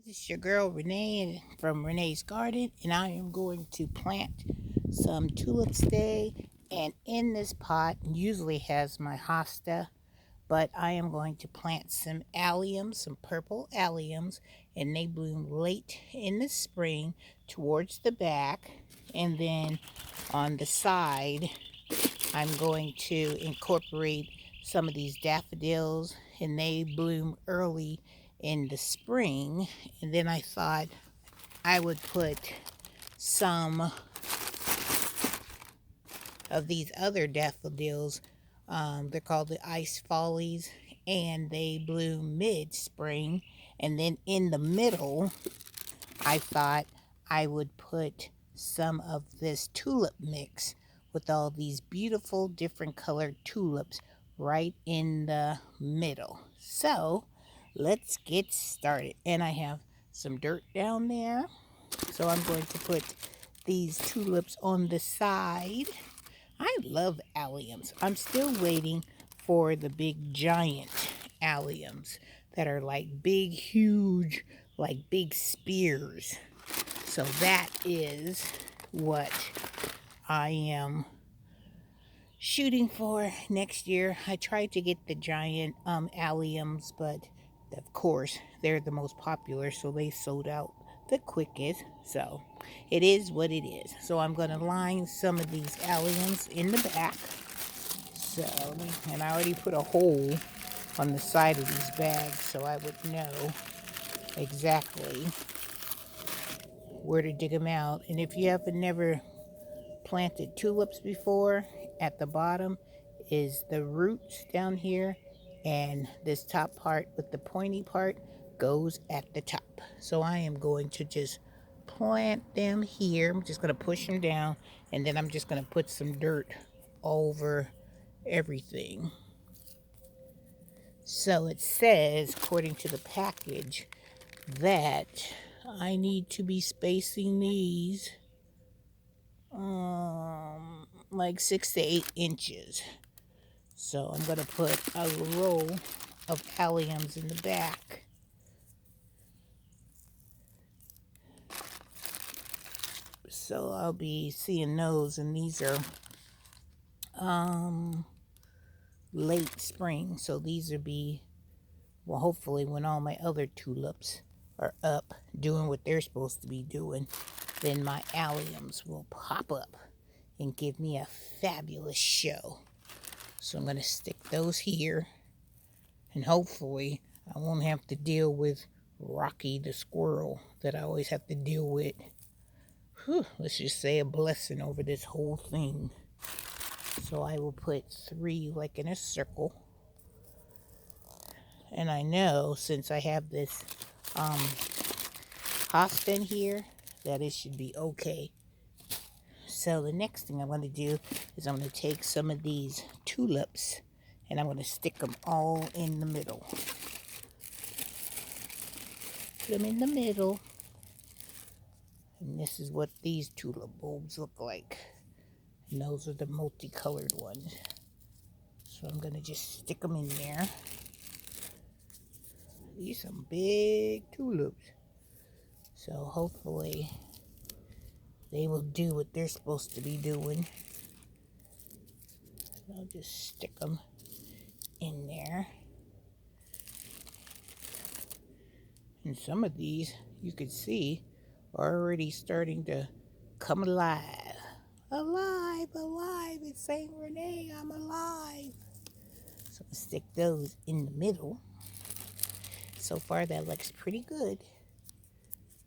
This is your girl Renee from Renee's Garden, and I am going to plant some tulips today. And in this pot, usually has my hosta, but I am going to plant some alliums, some purple alliums, and they bloom late in the spring towards the back. And then on the side, I'm going to incorporate some of these daffodils, and they bloom early in the spring. And then I thought I would put some of these other daffodils. They're called the ice follies, and they bloom mid-spring. And then in the middle, I thought I would put some of this tulip mix with all these beautiful different colored tulips right in the middle. So let's get started. And I have some dirt down there, so I'm going to put these tulips on the side. I love alliums. I'm still waiting for the big giant alliums that are like big, huge, like big spears. So that is what I am shooting for next year. I tried to get the giant alliums, but of course they're the most popular, so they sold out the quickest. So it is what it is. So I'm going to line some of these alliums in the back. So, and I already put a hole on the side of these bags so I would know exactly where to dig them out. And if you have never planted tulips before, at the bottom is the roots down here, and this top part with the pointy part goes at the top. So I am going to just plant them here. I'm just going to push them down, and then I'm just going to put some dirt over everything. So it says, according to the package, that I need to be spacing these like 6 to 8 inches. So I'm going to put a row of alliums in the back. So I'll be seeing those, and these are late spring. So these will be, well, hopefully when all my other tulips are up doing what they're supposed to be doing, then my alliums will pop up and give me a fabulous show. So I'm going to stick those here, and hopefully I won't have to deal with Rocky the squirrel that I always have to deal with. Whew, let's just say a blessing over this whole thing. So I will put 3 like in a circle. And I know since I have this hosta in here that it should be okay. So the next thing I'm going to do is I'm going to take some of these tulips and I'm going to stick them all in the middle. Put them in the middle. And this is what these tulip bulbs look like. And those are the multicolored ones. So I'm going to just stick them in there. These are some big tulips. So hopefully they will do what they're supposed to be doing. I'll just stick them in there. And some of these, you can see, are already starting to come alive. Alive, alive, it's saying, Renee, I'm alive. So I'm gonna stick those in the middle. So far that looks pretty good.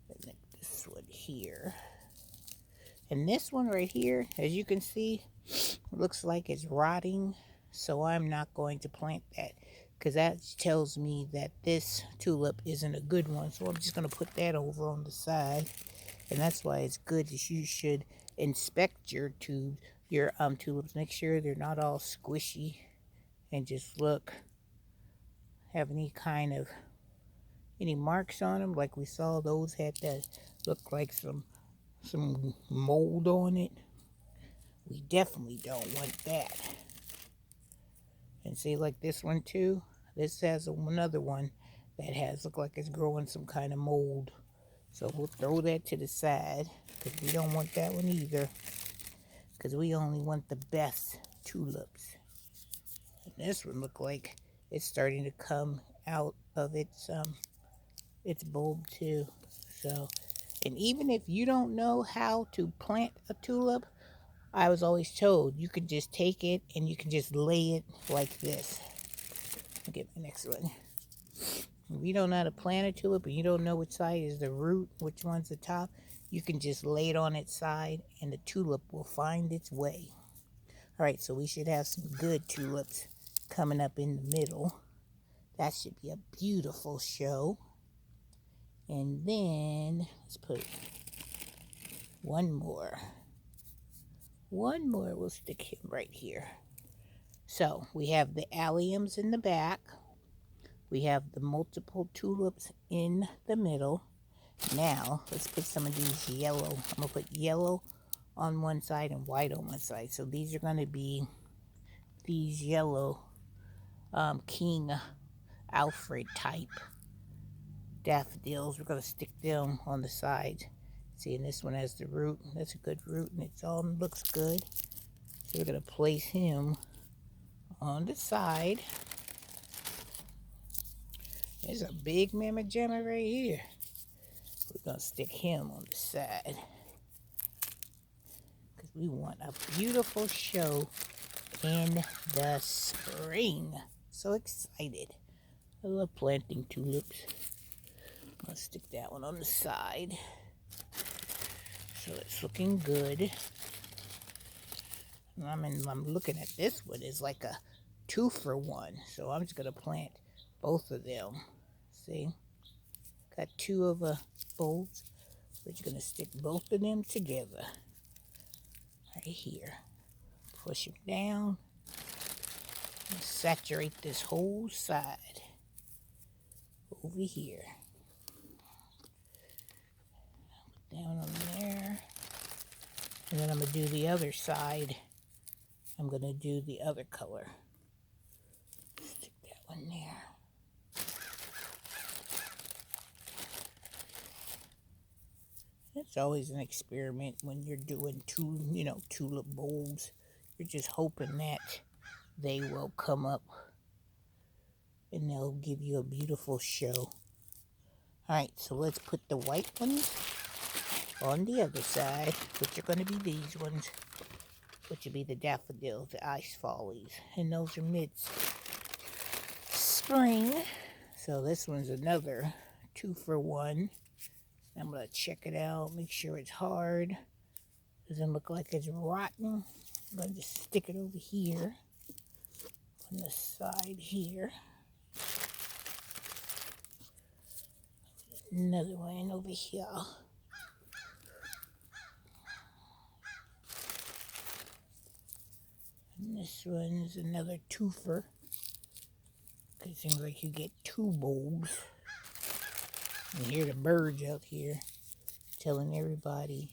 And then this one here. And this one right here, as you can see, looks like it's rotting. So I'm not going to plant that, because that tells me that this tulip isn't a good one. So I'm just going to put that over on the side. And that's why it's good that you should inspect your tulips. Make sure they're not all squishy, and just look, have any marks on them. Like we saw, those had that look like some mold on it. We definitely don't want that. And see, like this one too, this has another one that has look like it's growing some kind of mold. So we'll throw that to the side because we don't want that one either, because we only want the best tulips. And this one look like it's starting to come out of its bulb too. So, and even if you don't know how to plant a tulip, I was always told you could just take it and you can just lay it like this. I'll get my next one. If you don't know how to plant a tulip and you don't know which side is the root, which one's the top, you can just lay it on its side and the tulip will find its way. All right, so we should have some good tulips coming up in the middle. That should be a beautiful show. And then let's put one more. One more, we'll stick him right here. So we have the alliums in the back. We have the multiple tulips in the middle. Now, let's put some of these yellow. I'm going to put yellow on one side and white on one side. So these are going to be these yellow King Alfred type daffodils. We're going to stick them on the sides. See, and this one has the root. That's a good root, and it's all looks good. So we're going to place him on the side. There's a big mamma jamma right here. We're going to stick him on the side because we want a beautiful show in the spring. So excited. I love planting tulips. I'm going to stick that one on the side. So it's looking good. I'm looking at this one. It's like a 2-for-1. So I'm just going to plant both of them. See? Got 2 of the bulbs. We're just going to stick both of them together. Right here. Push them down. And saturate this whole side. Over here. Put down on there. And then I'm going to do the other side. I'm going to do the other color. Stick that one there. It's always an experiment when you're doing tulip bulbs. You're just hoping that they will come up and they'll give you a beautiful show. Alright, so let's put the white ones on the other side, which are going to be these ones, which will be the daffodils, the ice follies, and those are mid-spring. So this one's another 2-for-1. I'm going to check it out, make sure it's hard. Doesn't look like it's rotten. I'm going to just stick it over here on the side here. Another one over here. And this one's another 2-for. It seems like you get 2 bulbs. You hear the birds out here telling everybody,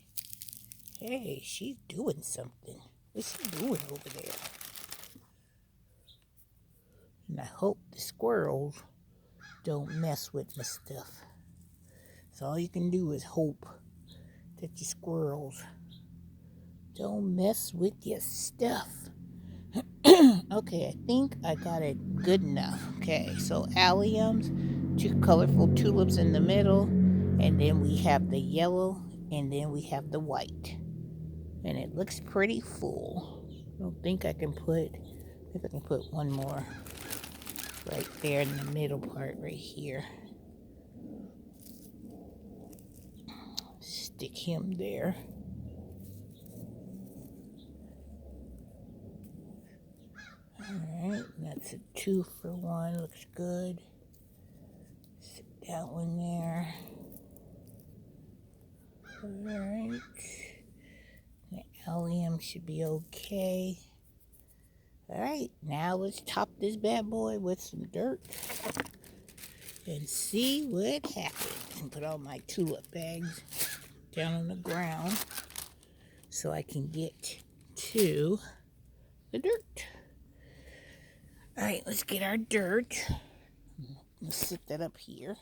hey, she's doing something. What's she doing over there? And I hope the squirrels don't mess with my stuff. So all you can do is hope that your squirrels don't mess with your stuff. Okay, I think I got it good enough. Okay, so alliums, 2 colorful tulips in the middle, and then we have the yellow, and then we have the white. And it looks pretty full. I don't think I can put, if I can put one more right there in the middle part right here. Stick him there. Alright, that's a 2-for-1, looks good. Stick that one there. Alright. The allium should be okay. Alright, now let's top this bad boy with some dirt and see what happens. And put all my tulip bags down on the ground so I can get to the dirt. Alright, let's get our dirt. Let's sit that up here.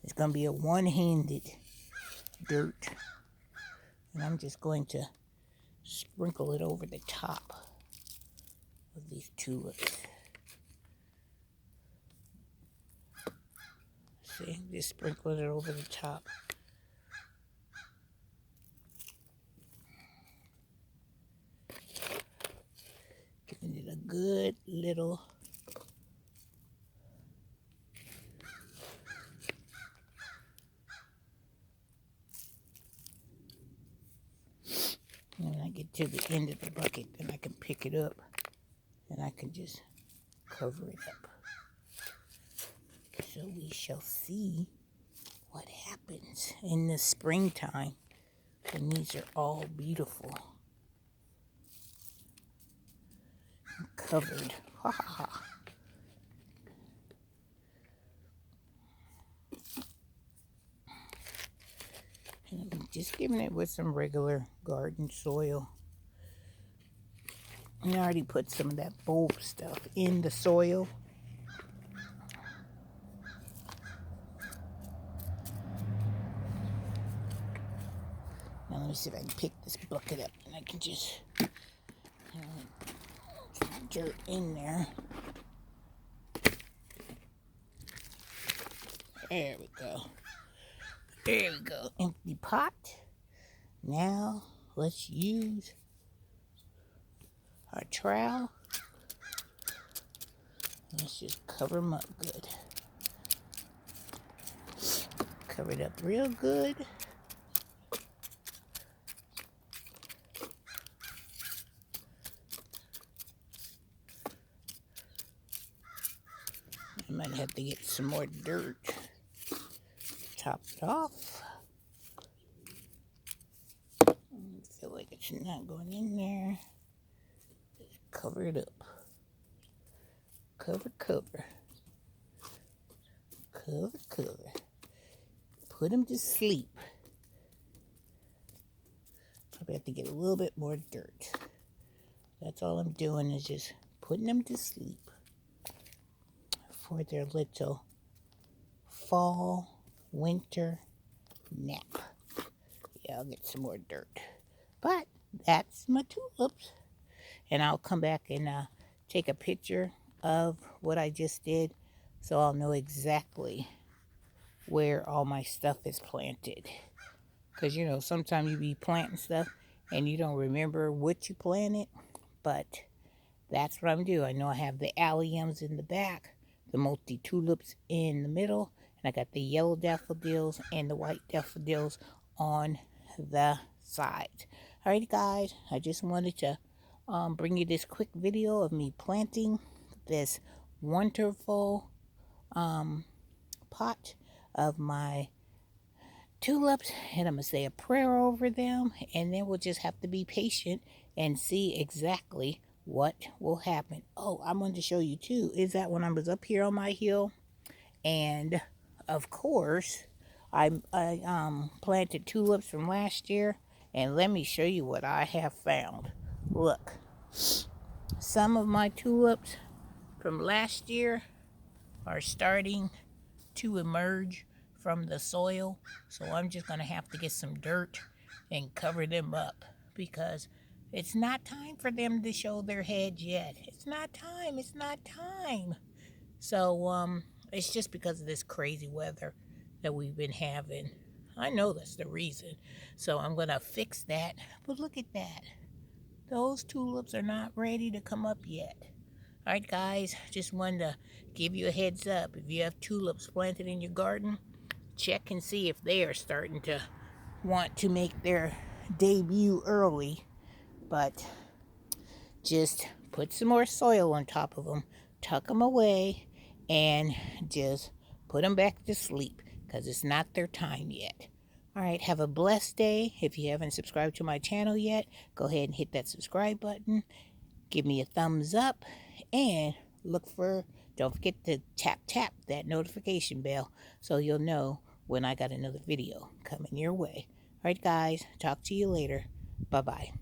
It's going to be a one-handed dirt. And I'm just going to sprinkle it over the top of these tulips. See, just sprinkle it over the top. Giving it a good little and when I get to the end of the bucket, then I can pick it up and I can just cover it up. So we shall see what happens in the springtime when these are all beautiful and covered. Ha ha ha. And I'm just giving it with some regular garden soil. And I already put some of that bulb stuff in the soil. Now let me see if I can pick this bucket up and I can just some dirt in there. There we go. There we go. Empty pot. Now let's use our trowel. Let's just cover them up good. Cover it up real good. I might have to get some more dirt. Top it off. I feel like it's not going in there. Just cover it up. Cover, cover. Cover, cover. Put them to sleep. Probably have to get a little bit more dirt. That's all I'm doing is just putting them to sleep for their little fall, winter nap. Yeah, I'll get some more dirt. But that's my tulips. And I'll come back and take a picture of what I just did so I'll know exactly where all my stuff is planted. Because, you know, sometimes you be planting stuff and you don't remember what you planted. But that's what I'm doing. I know I have the alliums in the back, the multi-tulips in the middle, and I got the yellow daffodils and the white daffodils on the sides. Alright guys, I just wanted to bring you this quick video of me planting this wonderful pot of my tulips, and I'm going to say a prayer over them, and then we'll just have to be patient and see exactly what will happen. Oh, I wanted to show you too, is that when I was up here on my hill, and of course, I planted tulips from last year, and let me show you what I have found. Look, some of my tulips from last year are starting to emerge from the soil, so I'm just going to have to get some dirt and cover them up because it's not time for them to show their heads yet. It's not time. It's not time. So it's just because of this crazy weather that we've been having. I know that's the reason. So I'm going to fix that. But look at that. Those tulips are not ready to come up yet. Alright guys, just wanted to give you a heads up. If you have tulips planted in your garden, check and see if they are starting to want to make their debut early. But just put some more soil on top of them, tuck them away, and just put them back to sleep because it's not their time yet. Alright, have a blessed day. If you haven't subscribed to my channel yet, go ahead and hit that subscribe button. Give me a thumbs up and don't forget to tap that notification bell so you'll know when I got another video coming your way. Alright guys, talk to you later. Bye-bye.